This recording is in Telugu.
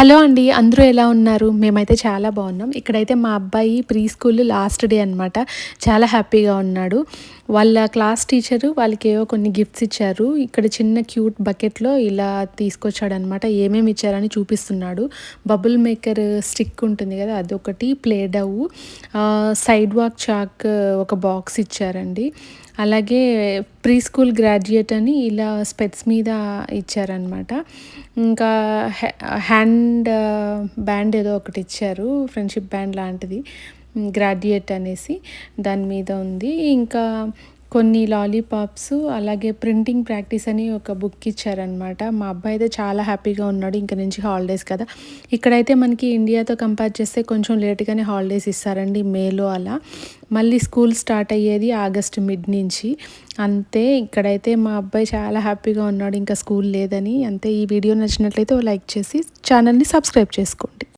హలో అండి. అందరూ ఎలా ఉన్నారు? మేమైతే చాలా బాగున్నాం. ఇక్కడైతే మా అబ్బాయి ప్రీ స్కూల్ లాస్ట్ డే అనమాట. చాలా హ్యాపీగా ఉన్నాడు. వాళ్ళ క్లాస్ టీచరు వాళ్ళకేవో కొన్ని గిఫ్ట్స్ ఇచ్చారు. ఇక్కడ చిన్న క్యూట్ బకెట్‌లో ఇలా తీసుకొచ్చాడనమాట. ఏమేమి ఇచ్చారని చూపిస్తున్నాడు. బబుల్ మేకర్ స్టిక్ ఉంటుంది కదా! అదొకటి, ప్లే డౌ, సైడ్ వాక్ చాక్ ఒక బాక్స్ ఇచ్చారండి. అలాగే ప్రీ స్కూల్ గ్రాడ్యుయేట్ అని ఇలా స్పెట్స్ మీద ఇచ్చారనమాట. ఇంకా హ్యాండ్ బ్యాండ్ ఏదో ఒకటి ఇచ్చారు. ఫ్రెండ్‌షిప్ బ్యాండ్ లాంటిది. గ్రాడ్యుయేట్ అనేసి దాని మీద ఉంది. ఇంకా కొన్ని లాలీపాప్స్, అలాగే ప్రింటింగ్ ప్రాక్టీస్ అని ఒక బుక్ ఇచ్చారనమాట. మా అబ్బాయి అయితే చాలా హ్యాపీగా ఉన్నాడు. ఇంక నుంచి హాలిడేస్ కదా! ఇక్కడైతే మనకి ఇండియాతో కంపేర్ చేస్తే కొంచెం లేట్‌గానే హాలిడేస్ ఇస్తారండి, మేలో అలా. మళ్ళీ స్కూల్ స్టార్ట్ అయ్యేది ఆగస్ట్ మిడ్ నుంచి. అంతే, ఇక్కడైతే మా అబ్బాయి చాలా హ్యాపీగా ఉన్నాడు ఇంకా స్కూల్ లేదని. అంతే. ఈ వీడియో నచ్చినట్లయితే ఓ లైక్ చేసి ఛానల్‌ని సబ్స్క్రైబ్ చేసుకోండి.